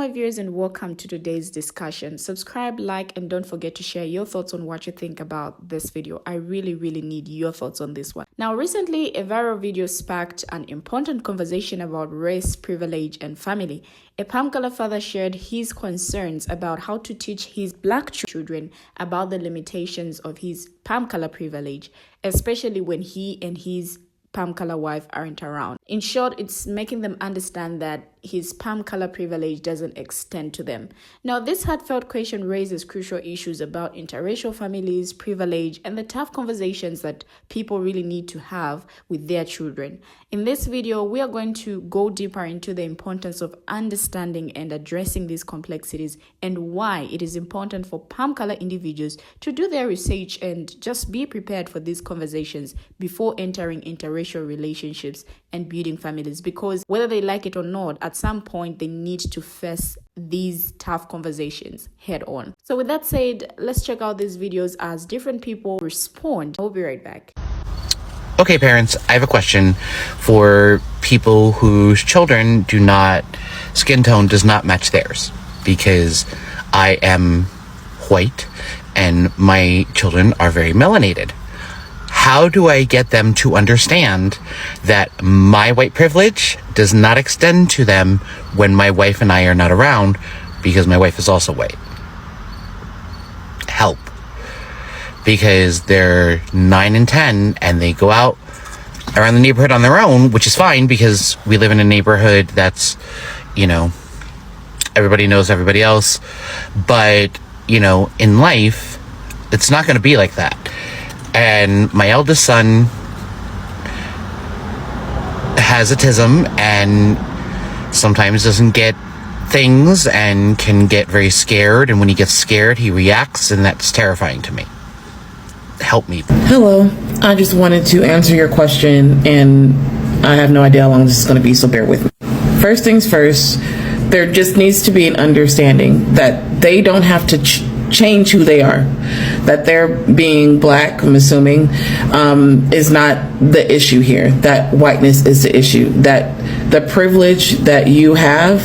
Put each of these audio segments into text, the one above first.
my viewers, and welcome to today's discussion. Subscribe, like, and don't forget to share your thoughts on what you think about this video. I really need your thoughts on this one. Now, recently, a viral video sparked an important conversation about race, privilege, and family. A palm color father shared his concerns about how to teach his black children about the limitations of his palm color privilege, especially when he and his palm color wife aren't around. In short, it's making them understand that his palm color privilege doesn't extend to them. Now, this heartfelt question raises crucial issues about interracial families, privilege, and the tough conversations that people really need to have with their children. In this video, we are going to go deeper into the importance of understanding and addressing these complexities and why it is important for palm color individuals to do their research and just be prepared for these conversations before entering interracial relationships and building families, because whether they like it or not, at some point they need to face these tough conversations head on. So with that said, let's check out these videos as different people respond. I'll be right back. Okay, parents, I have a question for people whose children skin tone does not match theirs, because I am white and my children are very melanated. How do I get them to understand that my white privilege does not extend to them when my wife and I are not around, because my wife is also white? Help. Because they're 9 and 10 and they go out around the neighborhood on their own, which is fine because we live in a neighborhood that's, everybody knows everybody else. But, in life, it's not going to be like that. And my eldest son has autism and sometimes doesn't get things and can get very scared. And when he gets scared, he reacts, and that's terrifying to me. Help me. Hello. I just wanted to answer your question, and I have no idea how long this is going to be, so bear with me. First things first, there just needs to be an understanding that they don't have to change who they are. That they're being black, I'm assuming, is not the issue here. That whiteness is the issue. That the privilege that you have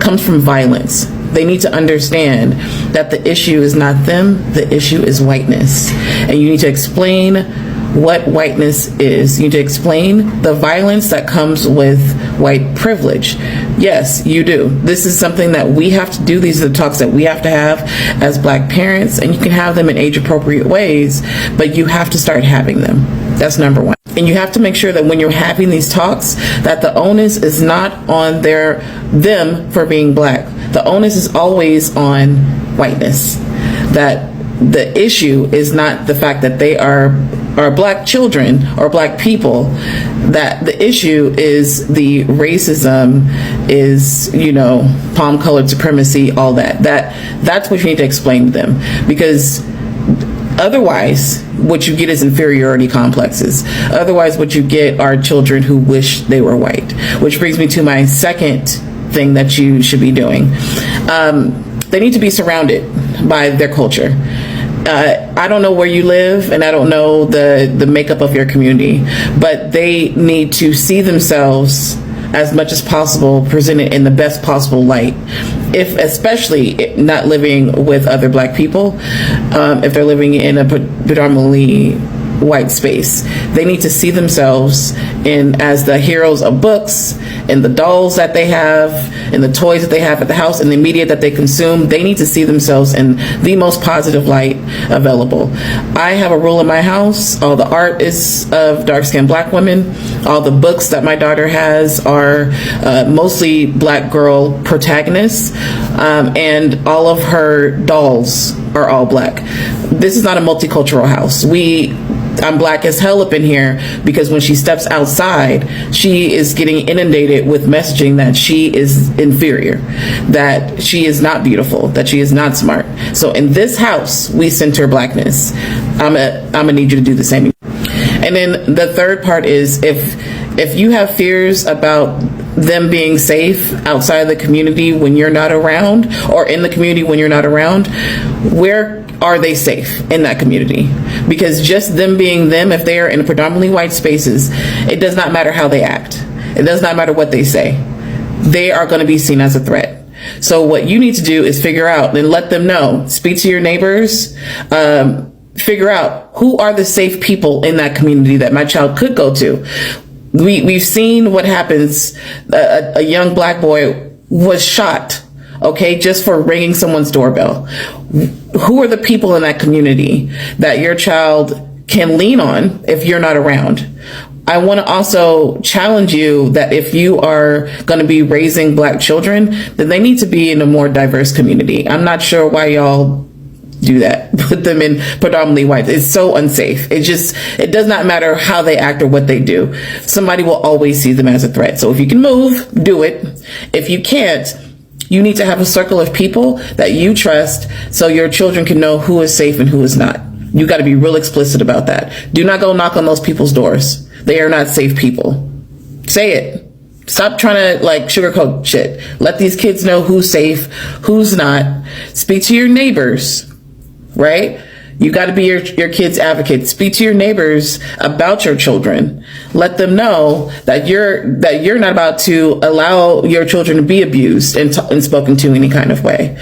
comes from violence. They need to understand that the issue is not them, the issue is whiteness. And you need to explain what whiteness is. You need to explain the violence that comes with white privilege. Yes, you do. This is something that we have to do. These are the talks that we have to have as black parents, and you can have them in age appropriate ways, but you have to start having them. That's number one. And you have to make sure that when you're having these talks, that the onus is not on them for being black. The onus is always on whiteness. That the issue is not the fact that they are black children or black people. That the issue is the racism, is palm colored supremacy, all that's what you need to explain to them, because otherwise what you get is inferiority complexes. Otherwise what you get are children who wish they were white, which brings me to my second thing that you should be doing. They need to be surrounded by their culture. I don't know where you live, and I don't know the makeup of your community, but they need to see themselves as much as possible presented in the best possible light. If especially not living with other black people, if they're living in a predominantly white space, they need to see themselves as the heroes of books and the dolls that they have and the toys that they have at the house and the media that they consume. They need to see themselves in the most positive light available. I have a rule in my house. All the art is of dark-skinned black women. All the books that my daughter has are mostly black girl protagonists, and all of her dolls are all black. This is not a multicultural house. I'm black as hell up in here because when she steps outside, she is getting inundated with messaging that she is inferior, that she is not beautiful, that she is not smart. So in this house, we center blackness. I'm gonna need you to do the same. And then the third part is if you have fears about them being safe outside of the community when you're not around, or in the community when you're not around, where are they safe in that community? Because just them being them, if they are in predominantly white spaces, it does not matter how they act. It does not matter what they say. They are going to be seen as a threat. So what you need to do is figure out and let them know, speak to your neighbors, figure out who are the safe people in that community that my child could go to. We've seen what happens. A young black boy was shot, okay, just for ringing someone's doorbell. Who are the people in that community that your child can lean on if you're not around? I want to also challenge you that if you are going to be raising black children, then they need to be in a more diverse community. I'm not sure why y'all do that. Put them in predominantly white. It's so unsafe. It does not matter how they act or what they do. Somebody will always see them as a threat. So if you can move, do it. If you can't, you need to have a circle of people that you trust so your children can know who is safe and who is not. You got to be real explicit about that. Do not go knock on those people's doors. They are not safe people. Say it. Stop trying to sugarcoat shit. Let these kids know who's safe, who's not. Speak to your neighbors, right? You got to be your kids' advocate. Speak to your neighbors about your children. Let them know that you're not about to allow your children to be abused and spoken to any kind of way.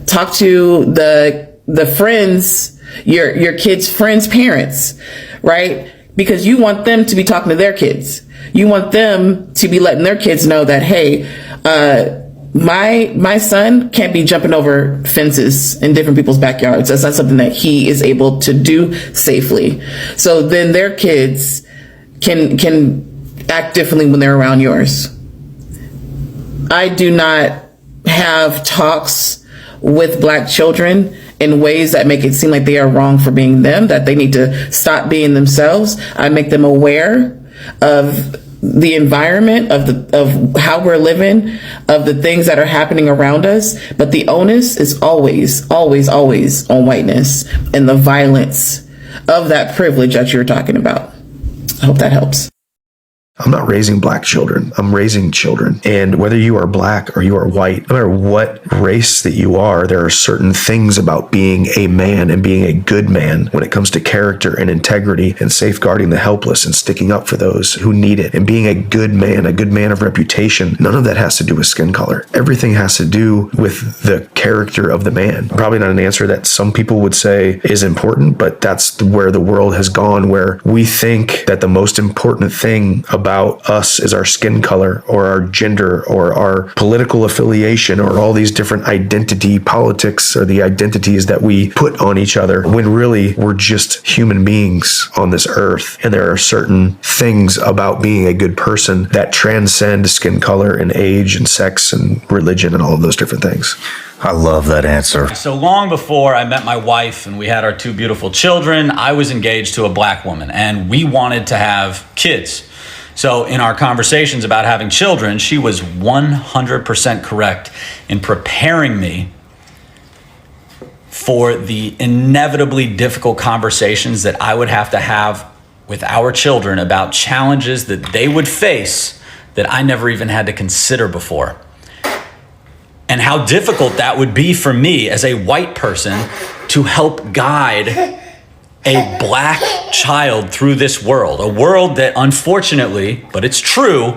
Talk to the friends, your kids' friends' parents, right? Because you want them to be talking to their kids. You want them to be letting their kids know that, hey, my son can't be jumping over fences in different people's backyards. That's not something that he is able to do safely. So then their kids can act differently when they're around yours. I do not have talks with black children in ways that make it seem like they are wrong for being them, that they need to stop being themselves. I make them aware of the environment, of how we're living, of the things that are happening around us. But the onus is always, always, always on whiteness and the violence of that privilege that you're talking about. I hope that helps. I'm not raising black children. I'm raising children. And whether you are black or you are white, no matter what race that you are, there are certain things about being a man and being a good man when it comes to character and integrity and safeguarding the helpless and sticking up for those who need it and being a good man of reputation. None of that has to do with skin color. Everything has to do with the character of the man. Probably not an answer that some people would say is important, but that's where the world has gone, where we think that the most important thing about us is our skin color or our gender or our political affiliation or all these different identity politics or the identities that we put on each other, when really we're just human beings on this earth. And there are certain things about being a good person that transcend skin color and age and sex and religion and all of those different things. I love that answer. So long before I met my wife and we had our two beautiful children, I was engaged to a black woman and we wanted to have kids. So in our conversations about having children, she was 100% correct in preparing me for the inevitably difficult conversations that I would have to have with our children about challenges that they would face that I never even had to consider before. And how difficult that would be for me as a white person to help guide a black child through this world, a world that unfortunately, but it's true,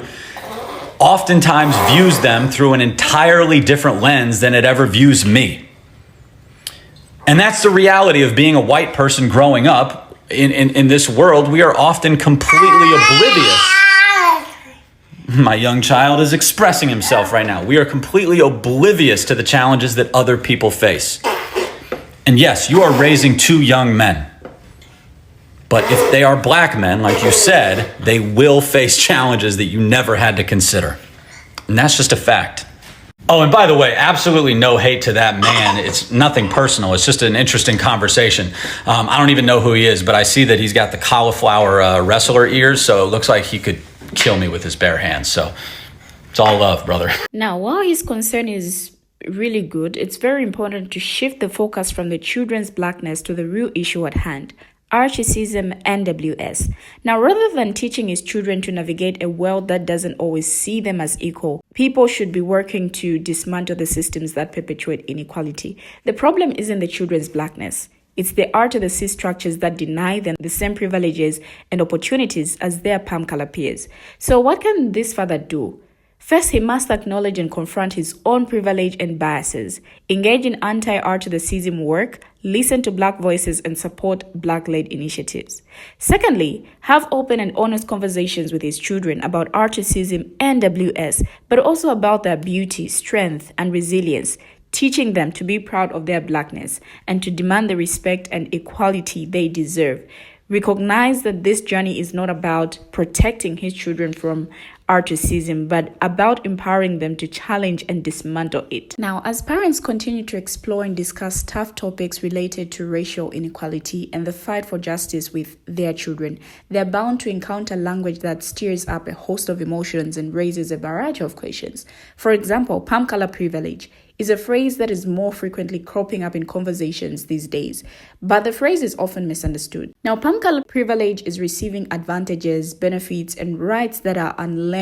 oftentimes views them through an entirely different lens than it ever views me. And that's the reality of being a white person growing up in this world. We are often completely oblivious. My young child is expressing himself right now. We are completely oblivious to the challenges that other people face. And yes, you are raising two young men. But if they are black men, like you said, they will face challenges that you never had to consider. And that's just a fact. Oh, and by the way, absolutely no hate to that man. It's nothing personal. It's just an interesting conversation. I don't even know who he is, but I see that he's got the cauliflower wrestler ears, so it looks like he could kill me with his bare hands. So it's all love, brother. Now, while his concern is really good, it's very important to shift the focus from the children's blackness to the real issue at hand. Archicism, NWS. Now, rather than teaching his children to navigate a world that doesn't always see them as equal, people should be working to dismantle the systems that perpetuate inequality. The problem isn't the children's blackness. It's the R-to-the-C structures that deny them the same privileges and opportunities as their palm color peers. So what can this father do? First, he must acknowledge and confront his own privilege and biases, engage in anti-racism work, listen to Black voices, and support Black-led initiatives. Secondly, have open and honest conversations with his children about racism and WS, but also about their beauty, strength, and resilience, teaching them to be proud of their Blackness and to demand the respect and equality they deserve. Recognize that this journey is not about protecting his children from racism, but about empowering them to challenge and dismantle it. Now, as parents continue to explore and discuss tough topics related to racial inequality and the fight for justice with their children, they're bound to encounter language that stirs up a host of emotions and raises a variety of questions. For example, palm color privilege is a phrase that is more frequently cropping up in conversations these days, but the phrase is often misunderstood. Now, palm color privilege is receiving advantages, benefits, and rights that are unlearned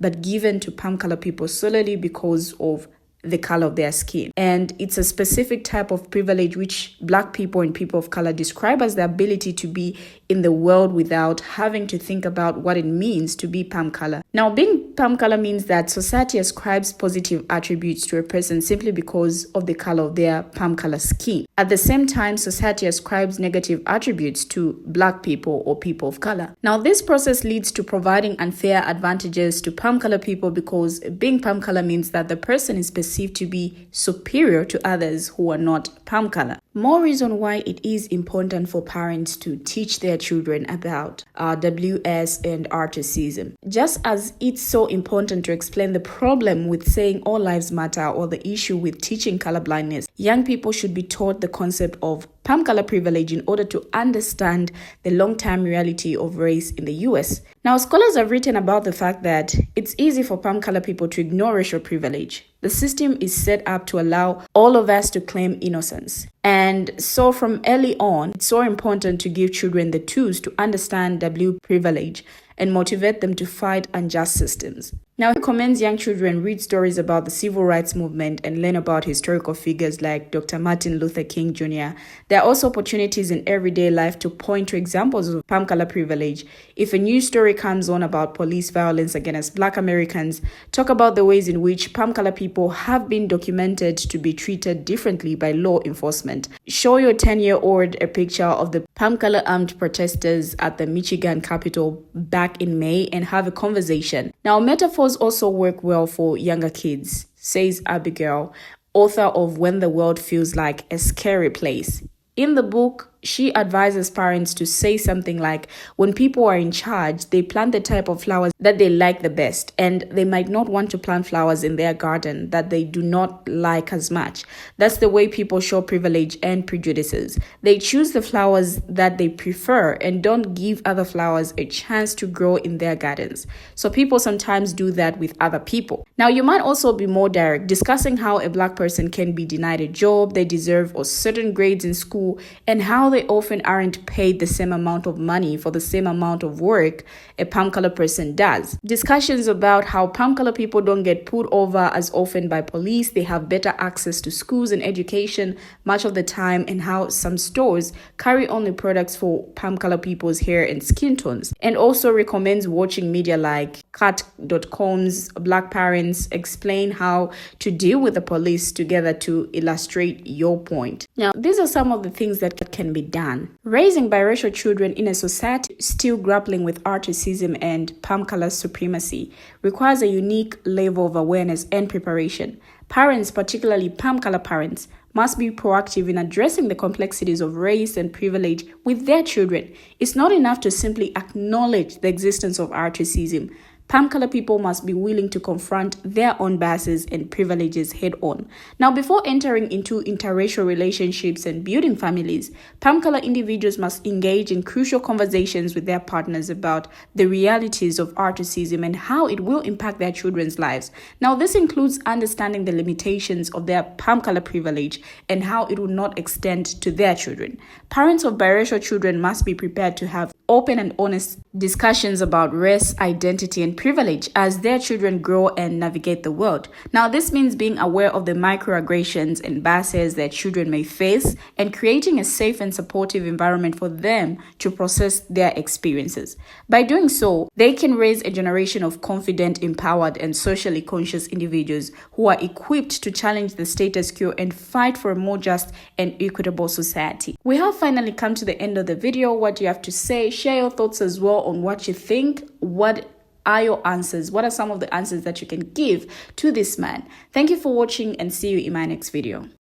but given to palm color people solely because of the color of their skin. And it's a specific type of privilege which Black people and people of color describe as the ability to be in the world without having to think about what it means to be palm color. Now, being palm color means that society ascribes positive attributes to a person simply because of the color of their palm color skin. At the same time, society ascribes negative attributes to Black people or people of color. Now, this process leads to providing unfair advantages to palm color people because being palm color means that the person is perceived to be superior to others who are not palm color. More reason why it is important for parents to teach their children about WS and racism. Just as it's so important to explain the problem with saying all lives matter or the issue with teaching colorblindness, young people should be taught the concept of palm color privilege in order to understand the long-term reality of race in the US. Now, scholars have written about the fact that it's easy for palm color people to ignore racial privilege. The system is set up to allow all of us to claim innocence. And so from early on, it's so important to give children the tools to understand W privilege and motivate them to fight unjust systems. Now, he recommends young children read stories about the civil rights movement and learn about historical figures like Dr. Martin Luther King Jr. There are also opportunities in everyday life to point to examples of palm color privilege. If a news story comes on about police violence against Black Americans, talk about the ways in which palm color people have been documented to be treated differently by law enforcement. Show your 10-year-old a picture of the palm color armed protesters at the Michigan Capitol back in May and have a conversation. Now, metaphors also work well for younger kids, says Abigail, author of When the World Feels Like a Scary Place. In the book, she advises parents to say something like, when people are in charge, they plant the type of flowers that they like the best, and they might not want to plant flowers in their garden that they do not like as much. That's the way people show privilege and prejudices. They choose the flowers that they prefer and don't give other flowers a chance to grow in their gardens. So people sometimes do that with other people. Now, you might also be more direct, discussing how a Black person can be denied a job they deserve or certain grades in school, and how they often aren't paid the same amount of money for the same amount of work a palm color person does. Discussions about how palm color people don't get pulled over as often by police, they have better access to schools and education much of the time, and how some stores carry only products for palm color people's hair and skin tones. And also recommends watching media like Cat.com's Black Parents explain how to deal with the police together to illustrate your point. Now, these are some of the things that can be done. Raising biracial children in a society still grappling with racism and palm color supremacy requires a unique level of awareness and preparation. Parents, particularly palm color parents, must be proactive in addressing the complexities of race and privilege with their children. It's not enough to simply acknowledge the existence of racism. Palm color people must be willing to confront their own biases and privileges head on. Now, before entering into interracial relationships and building families, palm color individuals must engage in crucial conversations with their partners about the realities of racism and how it will impact their children's lives. Now, this includes understanding the limitations of their palm color privilege and how it will not extend to their children. Parents of biracial children must be prepared to have open and honest discussions about race, identity, and privilege as their children grow and navigate the world. Now, this means being aware of the microaggressions and biases that children may face and creating a safe and supportive environment for them to process their experiences. By doing so, they can raise a generation of confident, empowered, and socially conscious individuals who are equipped to challenge the status quo and fight for a more just and equitable society. We have finally come to the end of the video. What do you have to say? Share your thoughts as well on what you think. What are your answers? What are some of the answers that you can give to this man? Thank you for watching and see you in my next video.